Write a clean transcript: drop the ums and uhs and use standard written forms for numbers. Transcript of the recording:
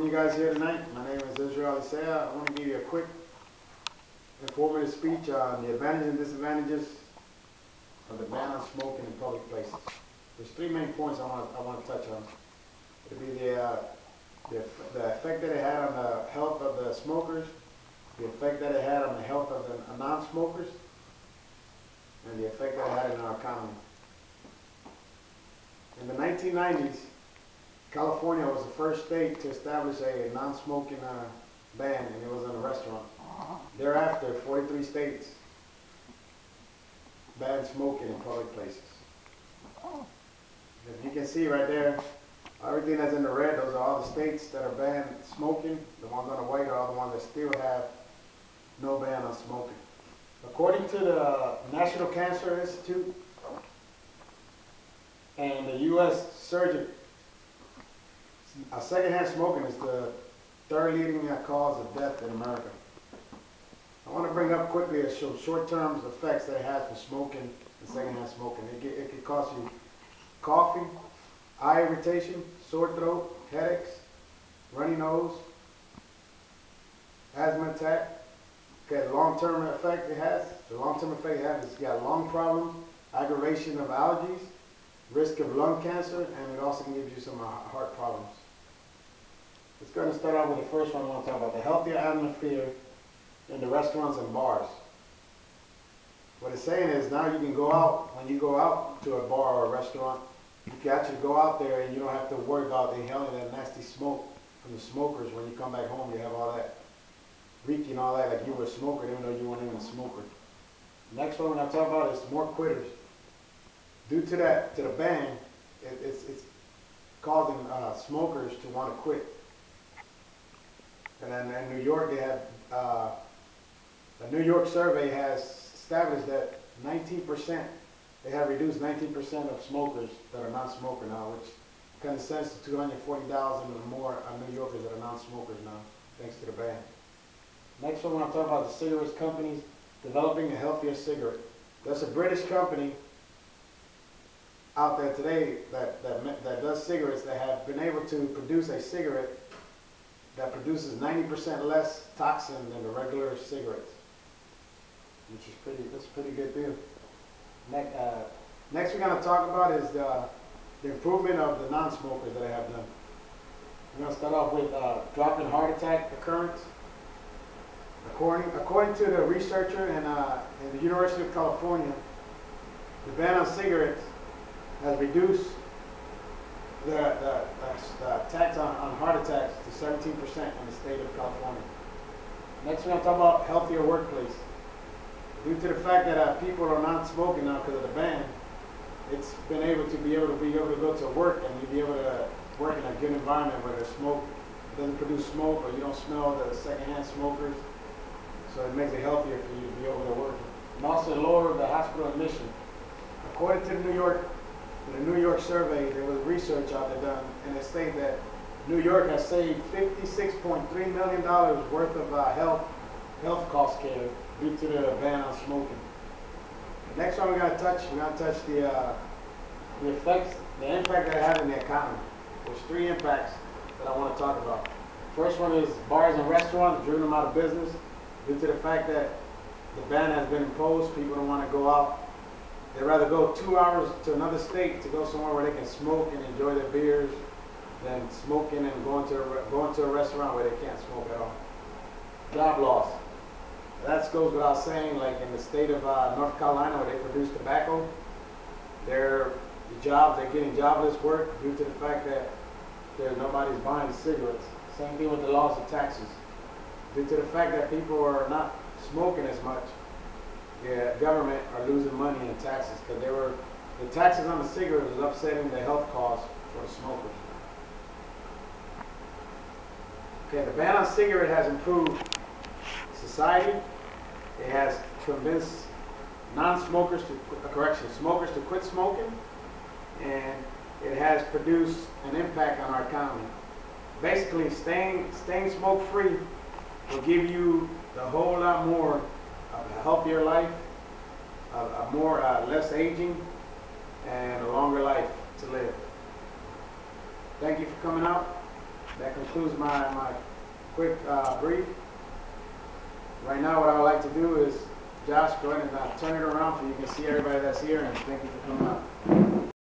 welcome you guys here tonight. My name is Israel Isaiah. I want to give you a quick, informative speech on the advantages and disadvantages of the ban on smoking in public places. There's three main points I want to touch on. It'll be the effect that it had on the health of the smokers, the effect that it had on the health of the non-smokers, and the effect that it had in our economy. In the 1990s, California was the first state to establish a non-smoking ban, and it was in a restaurant. Thereafter, 43 states banned smoking in public places. As you can see right there, everything that's in the red, those are all the states that are banned smoking. The ones on the white are all the ones that still have no ban on smoking. According to the National Cancer Institute and the U.S. Surgeon, secondhand smoking is the third leading cause of death in America. I want to bring up quickly some short-term effects that it has for smoking and secondhand smoking. It could cause you coughing, eye irritation, sore throat, headaches, runny nose, asthma attack. Okay, the long-term effect it has, is you got lung problems, aggravation of allergies, risk of lung cancer, and it also can give you some heart problems. Let's go ahead and start out with the first one I want to talk about, the healthier atmosphere in the restaurants and bars. What it's saying is now you can go out, when you go out to a bar or a restaurant, you can actually go out there and you don't have to worry about inhaling that nasty smoke from the smokers. When you come back home, you have all that reeking, all that, like you were a smoker even though you weren't even a smoker. Next one we're going to talk about is more quitters. Due to the ban, it's causing smokers to want to quit. And then in New York, they have a New York survey has established that 19%, they have reduced 19% of smokers that are non-smoker now, which kind of sends to 240,000 or more New Yorkers that are non-smokers now, thanks to the ban. Next one, we're going to talk about the cigarette companies developing a healthier cigarette. That's a British company out there today that does cigarettes that have been able to produce a cigarette that produces 90% less toxin than the regular cigarettes, which is that's a pretty good deal. Next we're going to talk about is the improvement of the non-smokers that I have done. We're going to start off with drop in heart attack occurrence. According to the researcher in the University of California, the ban on cigarettes has reduced the attacks on heart attacks to 17% in the state of California. Next, we're going to talk about healthier workplace. Due to the fact that people are not smoking now because of the ban, it's been able to go to work and you be able to work in a good environment where there's smoke. It doesn't produce smoke, or you don't smell the secondhand smokers. So it makes it healthier for you to be able to work. And also lower the hospital admission. According to the New York survey, there was research out there done, and it stated that New York has saved $56.3 million worth of health cost care due to the ban on smoking. The next one we're going to touch the effects, the impact that it had in the economy. There's three impacts that I want to talk about. First one is bars and restaurants driven them out of business due to the fact that the ban has been imposed. People don't want to go out. They'd rather go 2 hours to another state to go somewhere where they can smoke and enjoy their beers than smoking and going to a restaurant where they can't smoke at all. Job loss. That goes without saying, like in the state of North Carolina where they produce tobacco, they're getting jobless work due to the fact that nobody's buying cigarettes. Same thing with the loss of taxes. Due to the fact that people are not smoking as much, the government are losing money in taxes because the taxes on the cigarettes is upsetting the health costs for the smokers. Okay, the ban on cigarette has improved society. It has convinced smokers to quit smoking, and it has produced an impact on our economy. Basically, staying smoke-free will give you a whole lot more of a healthier life, less aging, and a longer life to live. Thank you for coming out. That concludes concludes my quick brief. Right now, what I would like to do is, Josh, go ahead and turn it around so you can see everybody that's here, and thank you for coming out.